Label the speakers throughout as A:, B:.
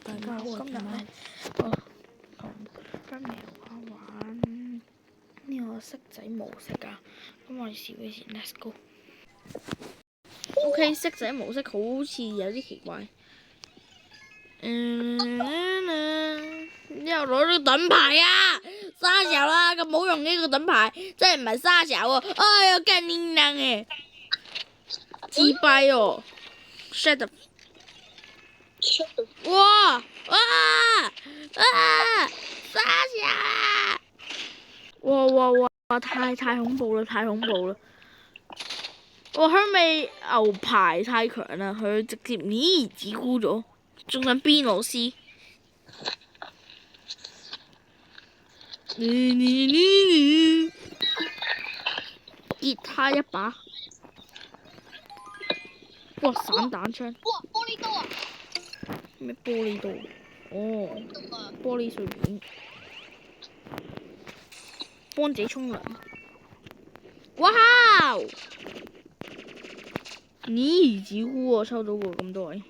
A: 大家好，今日咧，我同張苗花玩呢個骰仔模式啊。咁我哋試一試 ，Let's go。OK， 骰仔模式好似有啲奇怪。又攞咗盾牌啊！沙小啦，咁冇用呢個盾牌，真係唔係沙小啊！哎呀，更黏黏嘅，自閉哦 ！Shut up！ 哇！沙小啊！哇！太恐怖啦！太恐怖啦！哇，佢咪牛排太強啦，佢直接指沽咗，仲想邊老師？結他一把。哇！散彈槍。
B: 哇！玻璃刀啊！
A: 咩玻璃刀？哦，玻璃碎片。幫自己沖涼。哇！指沽我抽到喎，咁多位。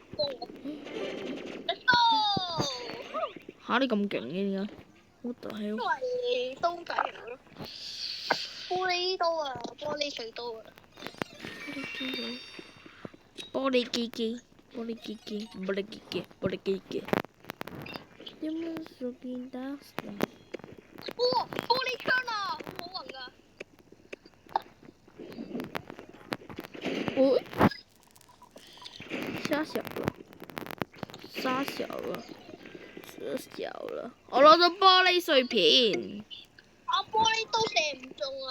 A: 嚇！你咁勁嘅點解？What the hell？
B: 因為刀仔嚟咯，玻璃刀啊，玻璃碎刀啊。
A: 玻璃機。有冇手邊打死？
B: 哇！玻璃槍啊，好好運㗎。
A: 哦，沙小了，我攞咗玻璃碎片。
B: 玻璃刀射唔中啊！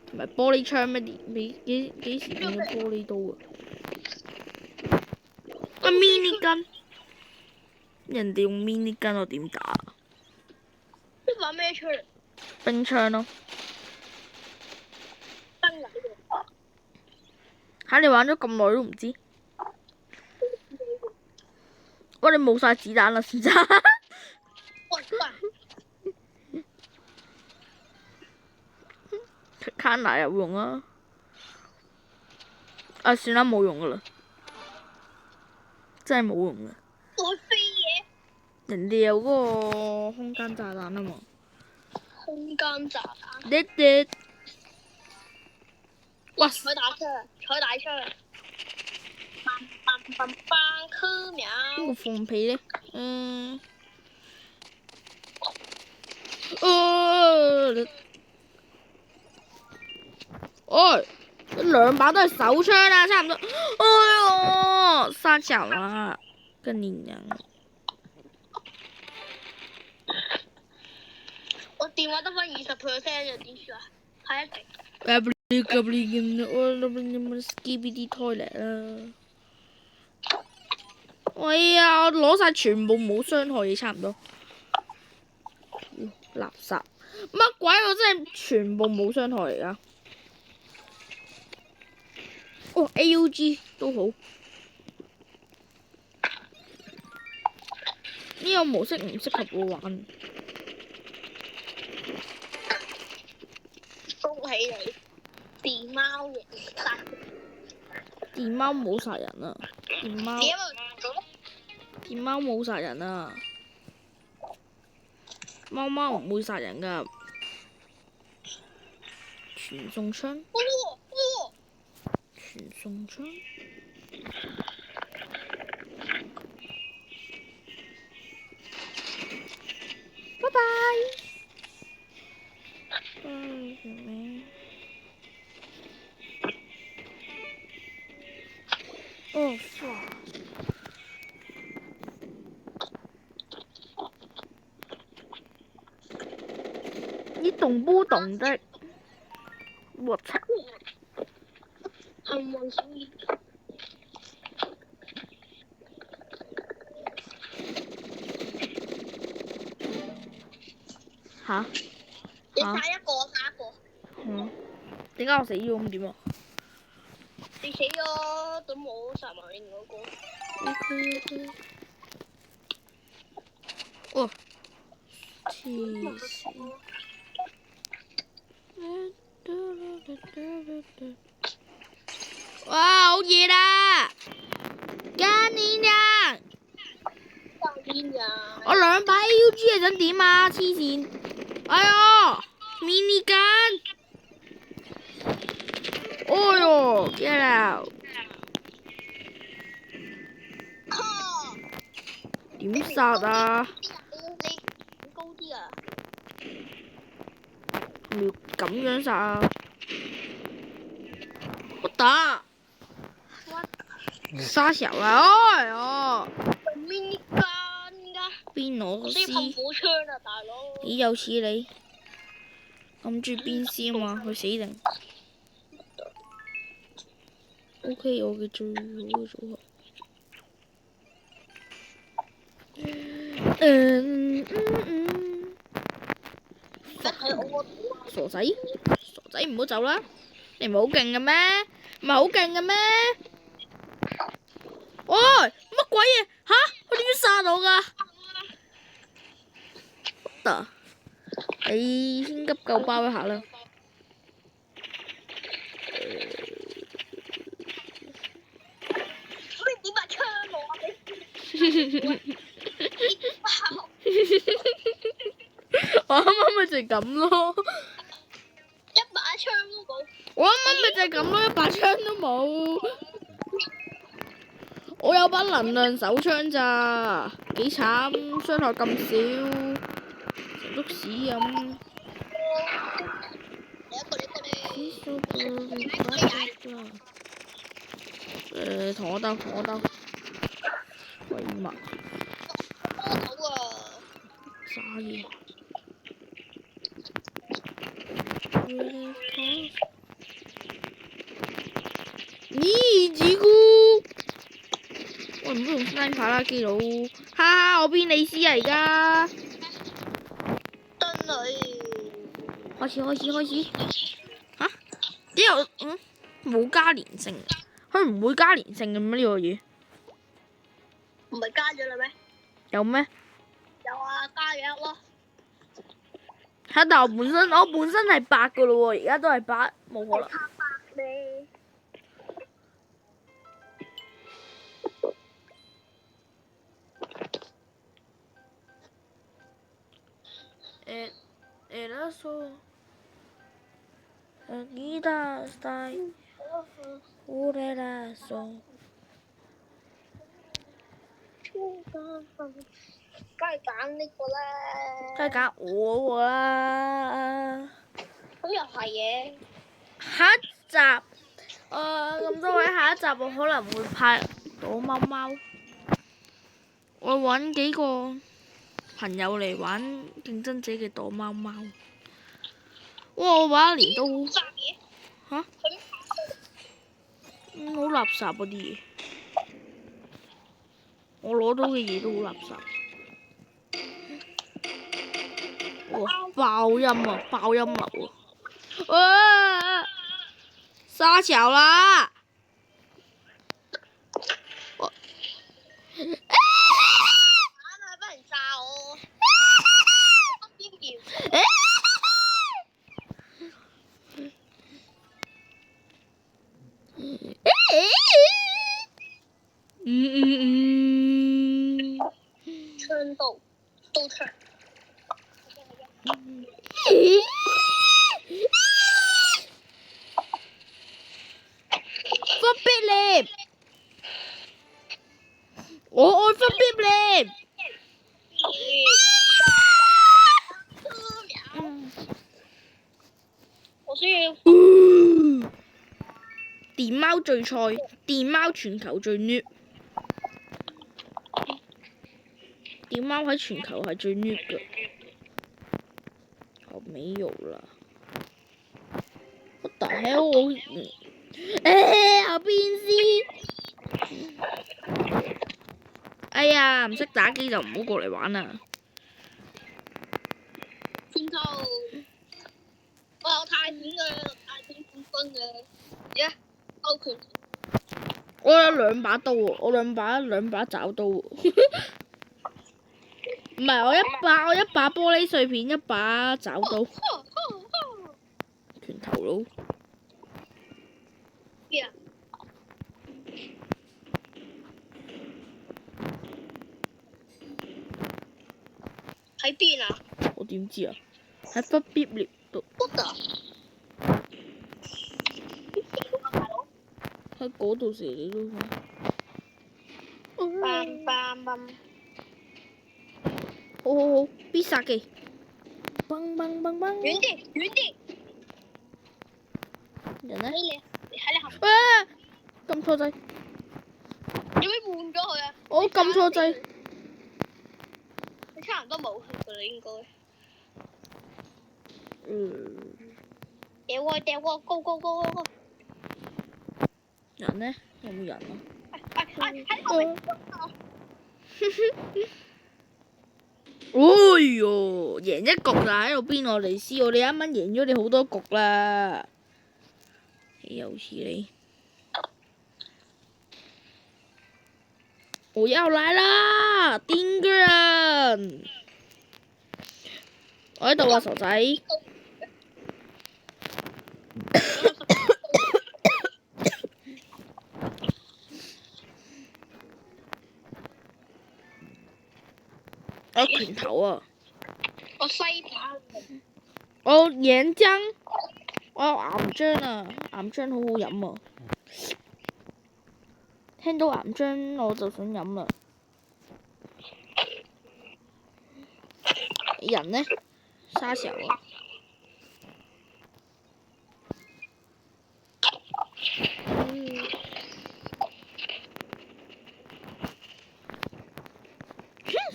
A: 同埋玻璃槍咩？幾時變咗玻璃刀啊？mini gun，人哋用 mini gun 我點打？
B: 你玩咩槍？
A: 冰槍咯。
B: 真㗎？
A: 嚇！你玩咗咁耐都唔知？喂，你冇晒子彈啦，先生。卡拿有用啊！算啦，冇用噶啦，真係冇用噶。
B: 我飛嘢。
A: 人哋有嗰個空間炸彈啊嘛。
B: 空間炸彈。
A: 滴。哇！
B: 彩打槍。區苗。
A: 邊個放屁咧？兩把都係手槍啊，差唔多。哎呦，沙小啊，更黏人。
B: 我電話得返20%就點算啊？係一定。
A: 我 skibidi toilet 啦。哎呀，我攞晒全部冇傷害嘢，差唔多。垃圾乜鬼？我真係全部冇傷害嚟噶。哦 ，AUG 都好。呢個模式唔適合我玩。
B: 恭喜你，電貓嘅殺。
A: 電貓冇殺人啊！電貓冇殺人啊！貓唔會殺人噶。傳送槍。傳送槍。拜拜。哦，你懂不懂的？我操！
B: 幸運小兒。
A: 嚇！
B: 你殺一個。
A: 點解我死咗咁點啊？
B: 你死咗，咁我殺埋另外一個。
A: OK。哦，黐線！哇，好熱啊！加年人。
B: 邊㗎？
A: 我2把 AUG 係想點啊？黐線！哎呀，mini gun！哎呦，get out！點殺啊？
B: 你高啲啊？
A: 要咁樣殺啊？我打！殺小啦！哎呀！
B: mini gun 㗎？
A: 邊攞
B: 我需要噴火槍啊，大佬！
A: 咦，有似你咁中意鞭屍啊嘛？去死定 ！OK， 我嘅最好嘅組合。傻仔，傻仔唔好走啦！你唔係好勁嘅咩？唔係好勁嘅咩？喂，乜鬼嘢？吓，佢點樣殺我㗎？得，你先急救包一下啦。
B: 你點把槍我啊？
A: 我啱啱咪就係咁咯。
B: 一把槍都冇。
A: 我啱啱咪就係咁咯，一把槍都冇。我有把能量手槍咋，幾慘，傷害咁少，成篤屎咁。同我鬥，同我鬥。鬼物。啥嘢？咦，子姑！喂，唔好用聲牌啦，基佬！哈哈，我邊李斯啊而家！
B: 真係。
A: 開始！嚇？之後冇加連勝，佢唔會加連勝嘅咩呢個嘢？
B: 唔係加咗啦咩？
A: 有咩？
B: 有啊，加咗一咯。
A: 嚇！但我本身係8嘅咯喎，而家都係8，冇可能。
B: 差8咩？Eso.
A: Guida está urerazo.
B: 梗係揀呢個啦。
A: 梗係揀我啦。
B: 咁又係嘅。
A: 下一集，咁多位，下一集我可能會拍躲貓貓。我揾幾個朋友嚟玩競爭者嘅躲貓貓。哇！我玩一年都嚇，好垃圾嗰啲嘢。我攞到嘅嘢都好垃圾。哇！爆音啊！爆音流啊！哇！沙橋啦！我
B: 俾人炸我！邊條？槍刀，刀槍。
A: 忽必烈，我愛忽必烈。
B: 我需要。
A: 電貓最菜，電貓全球最虐。電貓喺全球係最虐嘅。好沒有啦。What the hell？我我變屍。哎呀，唔識打機就唔好過嚟玩啦。
B: 拳頭，我有太片嘅，太片冠軍嘅，而家勾拳。
A: 我有2把刀喎，我兩把爪刀喎。唔係，我一把玻璃碎片，一把爪刀。拳頭佬。
B: 邊啊？喺邊啊？
A: 我點知啊？喺忽必烈度，
B: 乜啊？
A: 喺嗰度射你都好。
B: 棒棒棒！
A: 好好好，必殺技！嘣嘣嘣嘣！
B: 遠啲，遠啲！
A: 人呢？
B: 喺你後面。
A: 啊！撳錯掣！
B: 有冇換咗佢啊？
A: 我撳錯掣。
B: 你差唔多冇血噶啦，應該。掉啊掉啊，go go go go go！
A: 人呢？有冇人啊？
B: 喺後面。
A: 哎喲，贏一局就喺度邊我哋斯，我哋啱啱贏咗你好多局啦。有似你，我要來啦！癲人！我喺度啊，傻仔。我拳頭啊！
B: 我西打。
A: 我椰漿，我有岩漿啊！岩漿好好飲啊！聽到岩漿我就想飲啦。人呢？沙石啊！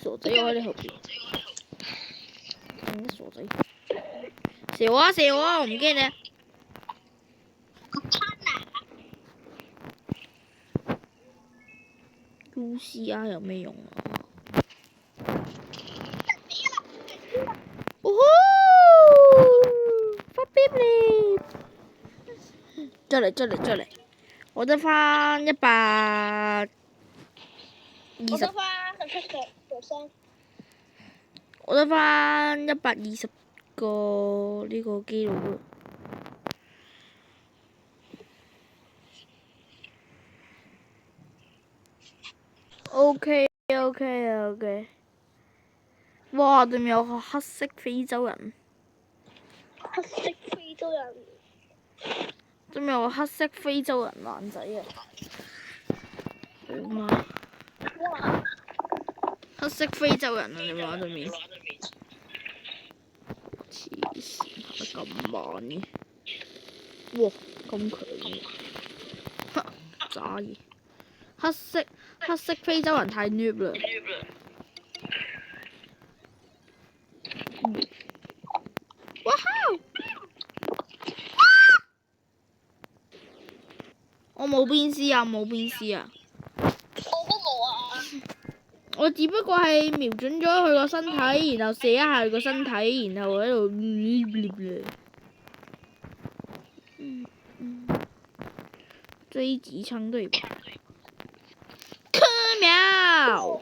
A: 傻仔我喺你後邊。傻仔。射我啊！射我啊！我唔驚你。UCR 有咩用啊？哦吼！忽必烈！再嚟！我得返120。我得返120個呢個基佬啦。OK。哇！對面有個黑色非洲人。對面有個黑色非洲人爛仔啊！好嘛？黑色非洲人啊！你話對面？黐線，行得咁慢嘅。哇！咁強嘅。渣嘢！黑色非洲人太 noob 啦。哇吼！我冇變絲啊！
B: 我都冇啊！
A: 我只不過係瞄準咗佢個身體，然後射一下佢個身體，然後喺度追擊槍對吧？柯秒！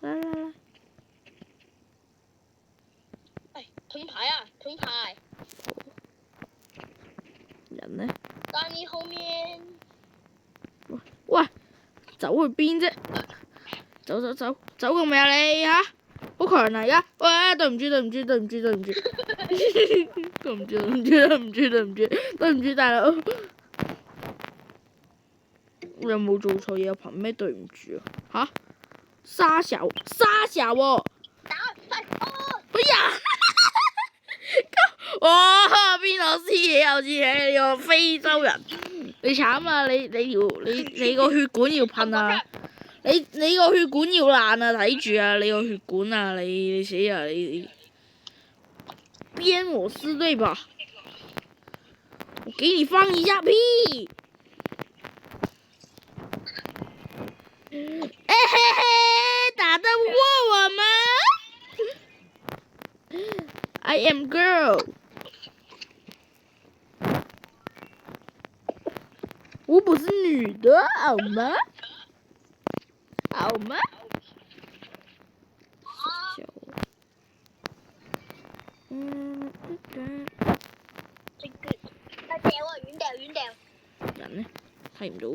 A: 來！
B: 盾牌啊！盾牌！
A: 人呢？
B: 在你後面。
A: 喂，走去邊啫？走過未啊你嚇？好強啊而家！喂，對唔住，大佬。我有冇做錯嘢？憑咩對唔住啊？嚇？沙小喎！哎呀！哇！邊度黐嘢又似你個非洲人？你慘啊！你個血管要噴啊！你個血管要爛啊！睇住啊！你個血管啊！你死啊！你鞭我屍對吧？我給你放一下屁！嘿嘿，打得過我嗎？I am girl。我不是女的，好嗎？人呢？睇唔到。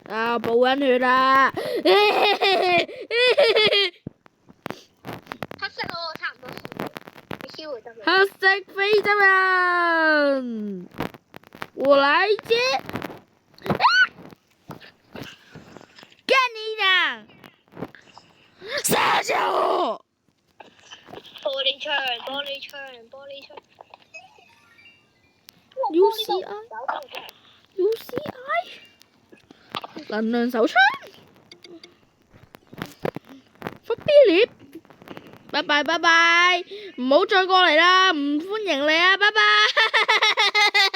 A: 啊，補緊血啦！
B: 黑色我差唔多燒，你燒會得未？
A: 黑色非洲人，我來接，幹你娘！殺咗我！
B: 玻璃窗，玻璃窗，玻璃窗。
A: UCI 能量手槍，復必烈，拜拜拜拜，唔好再過嚟啦，唔歡迎你啊，拜拜，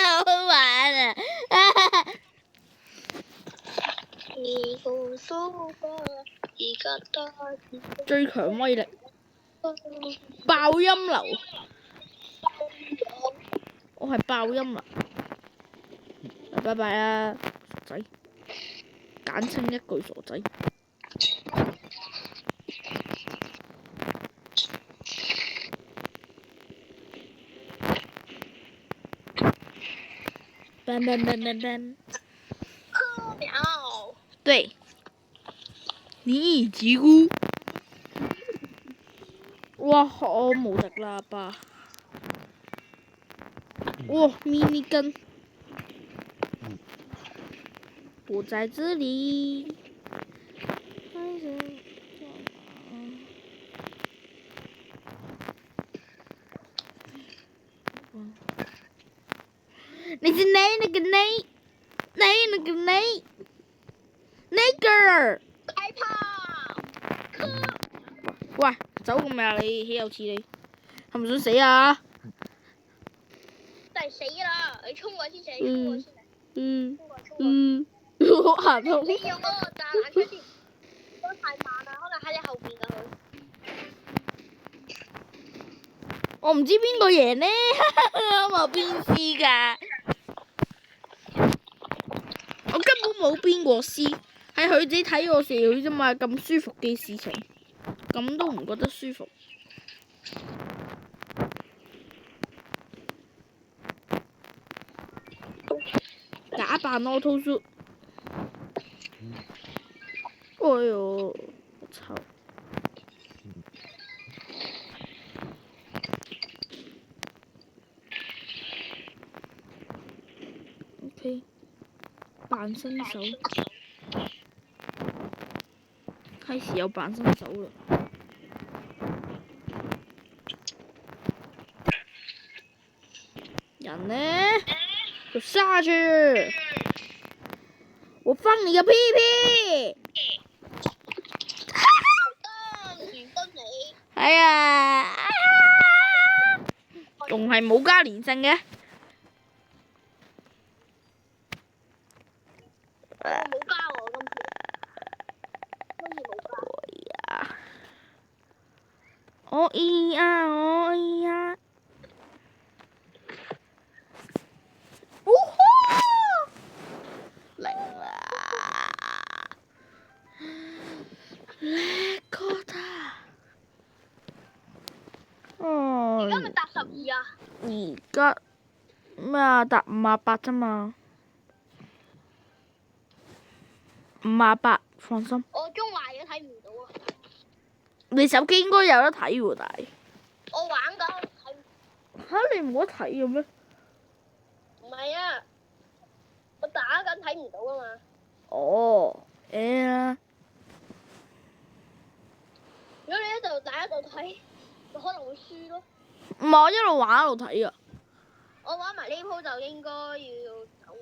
A: 好好玩啊！最強威力，爆音流，我係爆音流，拜拜啊，傻仔，簡稱一句傻仔。bang bang bang bang bang。
B: 喵！
A: 对，你吉菇。哇！我無敵啦，爸！哇，mini 根，我在這裡。你是那個那個那個。
B: 大炮！
A: 喂，走咁咩啊你？豈有此理！係咪想死啊？
B: 真係死啦！你衝過先死，衝過先死。
A: 好行痛。
B: 你用嗰個炸彈出先，都太慢啦，可能喺你後邊㗎佢。
A: 我唔知邊個贏呢，我冇邊知㗎。我根本冇邊個輸，係佢自己睇我射佢啫嘛，咁舒服嘅事情，咁都唔覺得舒服。假扮 auto shoot。哎呦，我操！OK， 扮新手，開始有扮新手啦。人呢？就下去！我放你個屁屁！哎呀，仲係冇加連勝嘅。
B: 冇加我今次，今次冇加。
A: 我咿呀，我咿呀。嗚呼！零啦！叻哥他。
B: 而家咪搭12啊？
A: 而家咩啊？搭58啫嘛。58，放心。
B: 我中壞咗睇唔到啊！
A: 你手機應該有得睇喎，但係。
B: 我玩緊睇。
A: 嚇！你唔覺得睇嘅咩？
B: 唔係啊，我打緊睇唔到啊嘛。
A: 哦，誒。
B: 如果你一度打一度睇，就可能會輸咯。
A: 唔係，我一路玩一路睇啊。
B: 我玩埋呢鋪就應該要走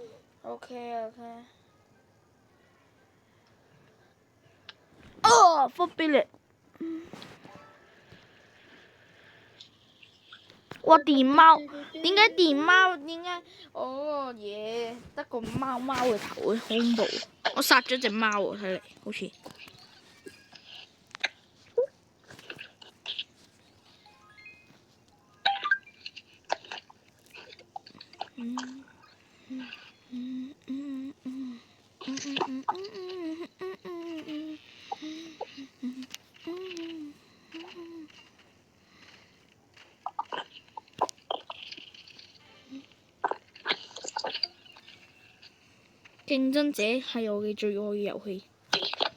B: 喎。
A: OK。哦，復必烈。哇！電貓，點解電貓？點解我個嘢得個貓貓嘅頭嘅？好恐怖！我殺咗隻貓喎，睇嚟好似。競爭者係我嘅最愛嘅遊戲。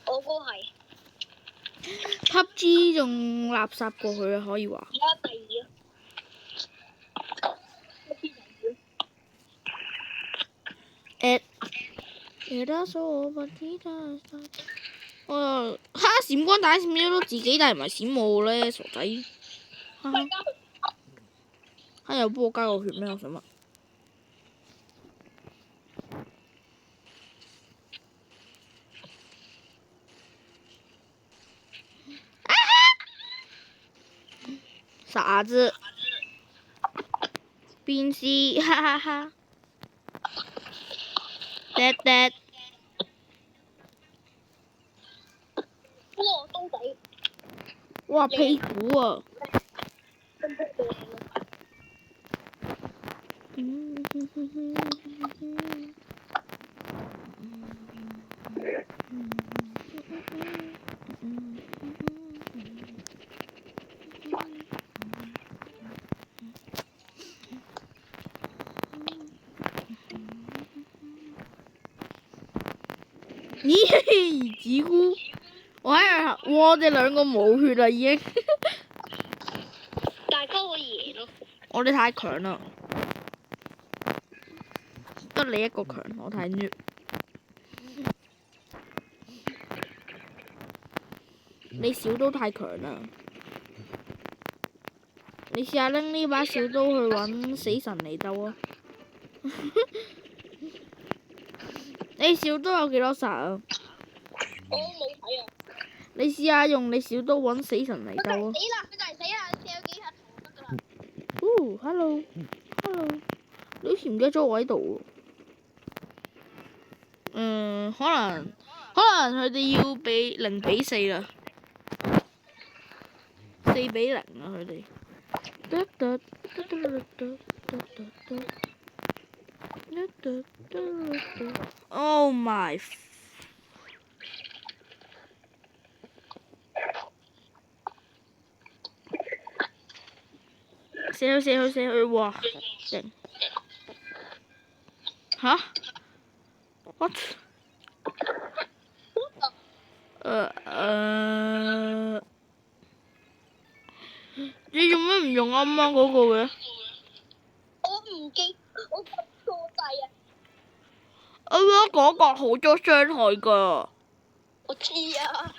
B: 我哥係。
A: PUBG 仲垃圾過佢啊，可以話。
B: 而家第二啊。
A: 閃光彈閃咗都自己帶唔係閃我咧，傻仔。有幫我加個血咩？我想問。傻子，變屍，哈哈哈。爹。
B: 哇，刀仔。
A: 哇，屁股啊！咦，子姑，我哋兩個冇血啦已經。
B: 大哥會贏咯。
A: 我哋太強啦，得你一個強，我太弱。你小刀太強啦，你試下拎呢把小刀去揾死神嚟鬥啊！你小刀有幾多殺啊？
B: 我冇睇啊。
A: 你試下用你小刀揾死神嚟鬥啊！
B: 死啦！佢就係死啦！你有幾下頭得㗎啦。
A: hello，你好似唔記得咗我喺度喎。可能佢哋要比0-4啦，4-0啊佢哋。Oh my！射去，哇！勁！吓 ？What？你做咩唔用啱啱嗰個嘅？
B: 我唔記，我撳錯掣啊！
A: 啱啱嗰個好多傷害㗎。
B: 我知啊，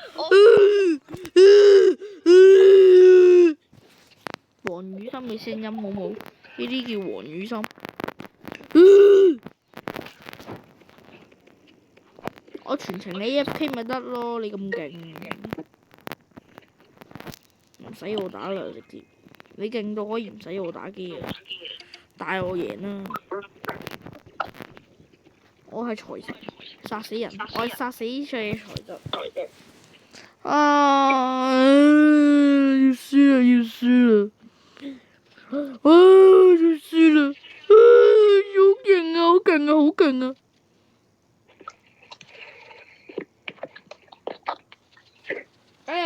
A: 黃雨心嘅聲音好冇？呢啲叫黃雨心。我全程呢一批咪得咯，你咁勁，唔使我打啦直接。你勁到可以唔使我打機啊，帶我贏啦！我係財神，殺死人，我係殺死呢隻財神。要輸啦！要輸啦！好勁啊！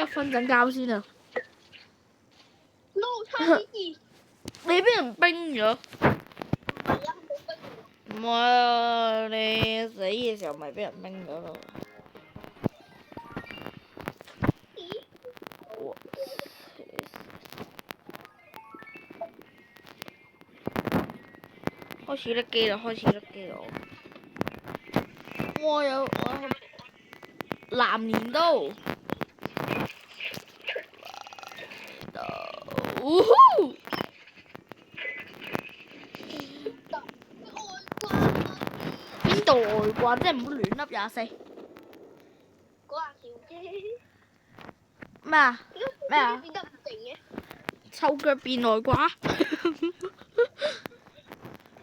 A: 瞓陣覺先啊！你俾人冰咗？唔係啊！你死嘅時候咪俾人冰咗咯。開始甩機啦！我有藍鐮刀。邊度外掛？真係唔好亂笠24。
B: 嗰下笑啫。
A: 咩啊？
B: 變得唔勁嘅？
A: 臭腳變內掛？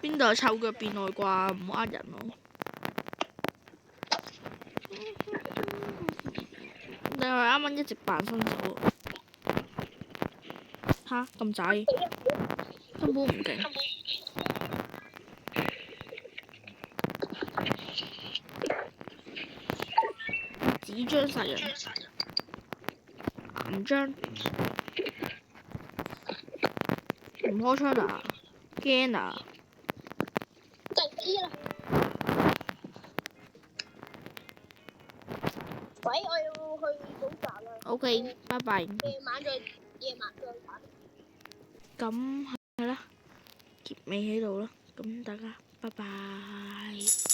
A: 邊度有臭腳變內掛？唔好呃人咯。你係啱啱一直扮新手啊？吓咁仔，根本唔勁。紙張殺人，岩漿，唔開槍啊！驚啊！
B: 喂，我要去補習啦。
A: OK，拜拜。
B: 夜晚再玩。
A: 咁係啦，結尾喺度啦。咁大家拜拜。